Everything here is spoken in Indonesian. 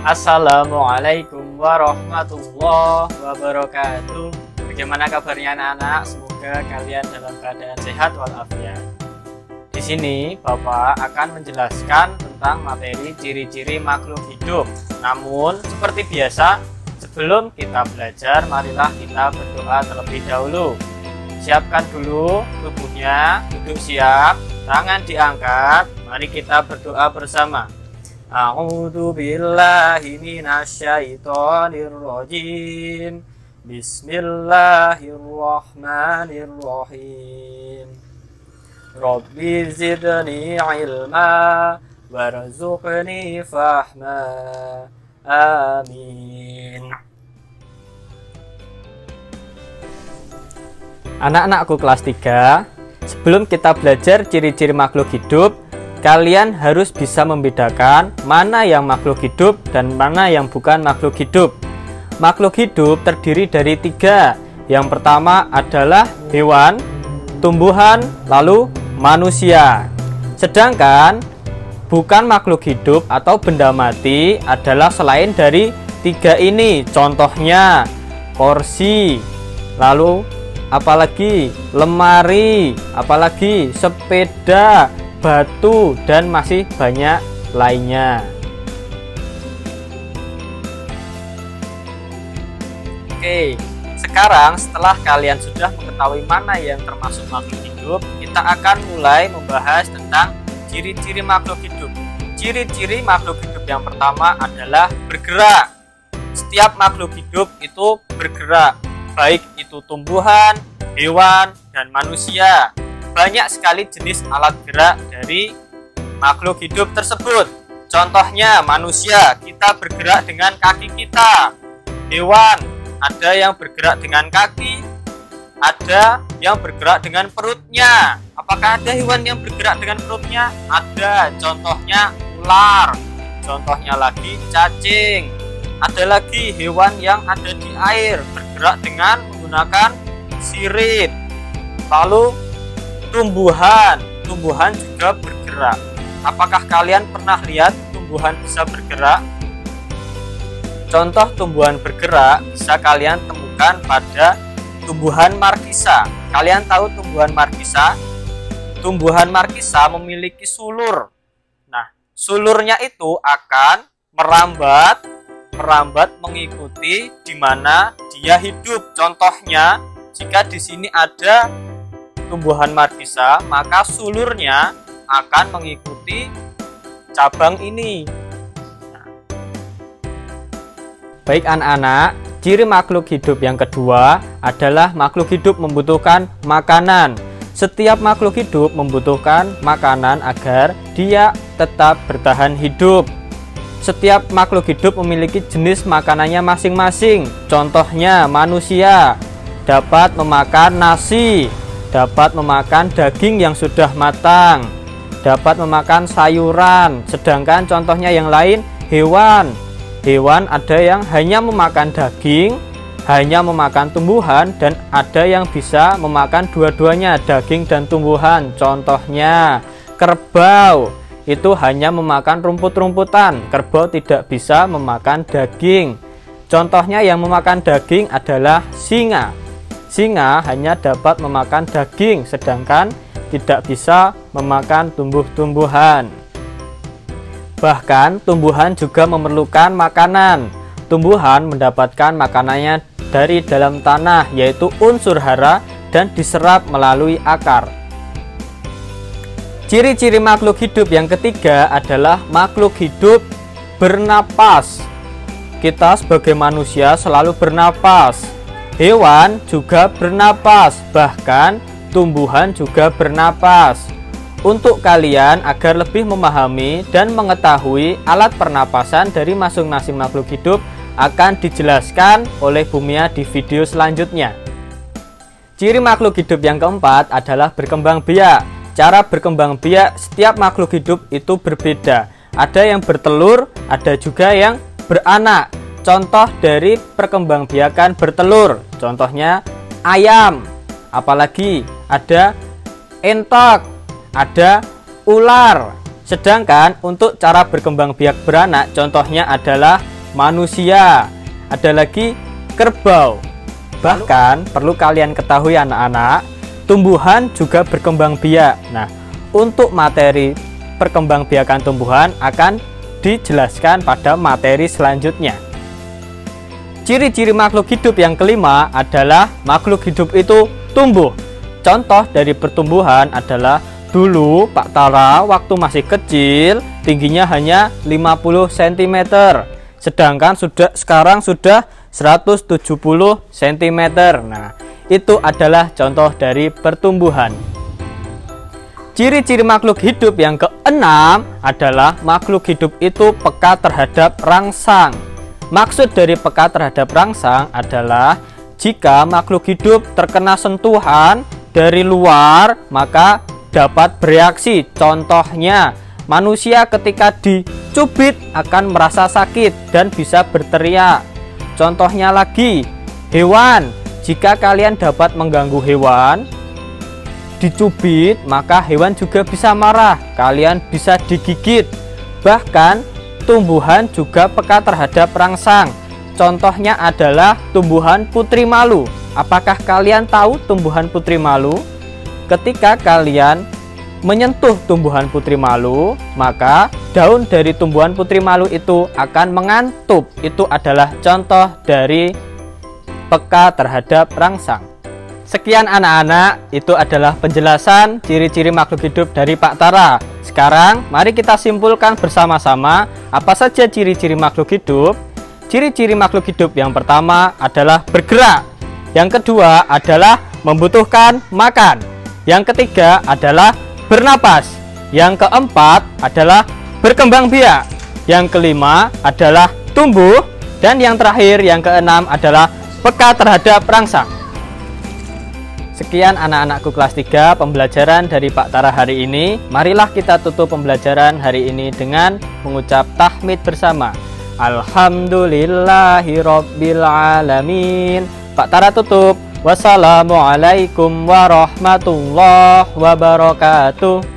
Assalamualaikum warahmatullahi wabarakatuh. Bagaimana kabarnya anak-anak? Semoga kalian dalam keadaan sehat walafiat. Di sini Bapak akan menjelaskan tentang materi ciri-ciri makhluk hidup. Namun seperti biasa, sebelum kita belajar, marilah kita berdoa terlebih dahulu. Siapkan dulu tubuhnya, duduk siap, tangan diangkat. Mari kita berdoa bersama. A'udzu billahi minasyaitonir rajim. Bismillahirrahmanirrahim. Rabbi zidni ilma warzuqni fahma. Amin. Anak-anakku kelas 3, sebelum kita belajar ciri-ciri makhluk hidup, kalian harus bisa membedakan mana yang makhluk hidup dan mana yang bukan makhluk hidup. Makhluk hidup terdiri dari 3. Yang pertama adalah hewan, tumbuhan, lalu manusia. Sedangkan bukan makhluk hidup atau benda mati adalah selain dari 3 ini. Contohnya kursi, lalu apalagi lemari, apalagi sepeda, batu, dan masih banyak lainnya. Oke, sekarang setelah kalian sudah mengetahui mana yang termasuk makhluk hidup, kita akan mulai membahas tentang ciri-ciri makhluk hidup. Ciri-ciri makhluk hidup yang pertama adalah bergerak. Setiap makhluk hidup itu bergerak, baik itu tumbuhan, hewan, dan manusia. Banyak sekali jenis alat gerak dari makhluk hidup tersebut. Contohnya manusia, kita bergerak dengan kaki kita. Hewan, ada yang bergerak dengan kaki, ada yang bergerak dengan perutnya. Apakah ada hewan yang bergerak dengan perutnya? Ada, contohnya ular. Contohnya lagi cacing. Ada lagi hewan yang ada di air, bergerak dengan menggunakan sirip. Lalu tumbuhan juga bergerak. Apakah kalian pernah lihat tumbuhan bisa bergerak? Contoh tumbuhan bergerak bisa kalian temukan pada tumbuhan markisa. Kalian tahu tumbuhan markisa? Tumbuhan markisa memiliki sulur. Nah, sulurnya itu akan merambat mengikuti di mana dia hidup. Contohnya, jika di sini ada tumbuhan markisa, maka sulurnya akan mengikuti cabang ini. Baik anak-anak, ciri makhluk hidup yang kedua adalah makhluk hidup membutuhkan makanan. Setiap makhluk hidup membutuhkan makanan agar dia tetap bertahan hidup. Setiap makhluk hidup memiliki jenis makanannya masing-masing. Contohnya manusia dapat memakan nasi, dapat memakan daging yang sudah matang, dapat memakan sayuran. Sedangkan contohnya yang lain, hewan ada yang hanya memakan daging, hanya memakan tumbuhan, dan ada yang bisa memakan dua-duanya, daging dan tumbuhan. Contohnya kerbau, itu hanya memakan rumput-rumputan. Kerbau tidak bisa memakan daging. Contohnya yang memakan daging adalah singa. Singa hanya dapat memakan daging, sedangkan tidak bisa memakan tumbuh-tumbuhan. Bahkan tumbuhan juga memerlukan makanan. Tumbuhan mendapatkan makanannya dari dalam tanah, yaitu unsur hara, dan diserap melalui akar. Ciri-ciri makhluk hidup yang ketiga adalah makhluk hidup bernapas. Kita sebagai manusia selalu bernapas. Hewan juga bernapas, bahkan tumbuhan juga bernapas. Untuk kalian agar lebih memahami dan mengetahui alat pernapasan dari masing-masing makhluk hidup akan dijelaskan oleh Bu Mia di video selanjutnya. Ciri makhluk hidup yang keempat adalah berkembang biak. Cara berkembang biak setiap makhluk hidup itu berbeda. Ada yang bertelur, ada juga yang beranak. Contoh dari perkembangbiakan bertelur, contohnya ayam, apalagi ada entok, ada ular. Sedangkan untuk cara berkembang biak beranak, contohnya adalah manusia, ada lagi kerbau. Bahkan perlu kalian ketahui anak-anak, tumbuhan juga berkembang biak. Nah, untuk materi perkembangbiakan tumbuhan akan dijelaskan pada materi selanjutnya. Ciri-ciri makhluk hidup yang kelima adalah makhluk hidup itu tumbuh. Contoh dari pertumbuhan adalah dulu Pak Tara waktu masih kecil tingginya hanya 50 cm, sedangkan sekarang sudah 170 cm. Nah, itu adalah contoh dari pertumbuhan. Ciri-ciri makhluk hidup yang keenam adalah makhluk hidup itu peka terhadap rangsang. Maksud dari peka terhadap rangsang adalah jika makhluk hidup terkena sentuhan dari luar maka dapat bereaksi. Contohnya, manusia ketika dicubit akan merasa sakit dan bisa berteriak. Contohnya lagi, hewan. Jika kalian dapat mengganggu hewan, dicubit, maka hewan juga bisa marah. Kalian bisa digigit. Bahkan, tumbuhan juga peka terhadap rangsang. Contohnya adalah tumbuhan putri malu. Apakah kalian tahu tumbuhan putri malu? Ketika kalian menyentuh tumbuhan putri malu, maka daun dari tumbuhan putri malu itu akan mengantuk. Itu adalah contoh dari peka terhadap rangsang. Sekian anak-anak, itu adalah penjelasan ciri-ciri makhluk hidup dari Pak Tara. Sekarang mari kita simpulkan bersama-sama apa saja ciri-ciri makhluk hidup. Ciri-ciri makhluk hidup yang pertama adalah bergerak. Yang kedua adalah membutuhkan makan. Yang ketiga adalah bernapas. Yang keempat adalah berkembang biak. Yang kelima adalah tumbuh. Dan yang terakhir, yang keenam adalah peka terhadap rangsang. Sekian anak-anakku kelas 3 pembelajaran dari Pak Tara hari ini. Marilah kita tutup pembelajaran hari ini dengan mengucap tahmid bersama. Alhamdulillahirabbil alamin. Pak Tara tutup. Wassalamualaikum warahmatullahi wabarakatuh.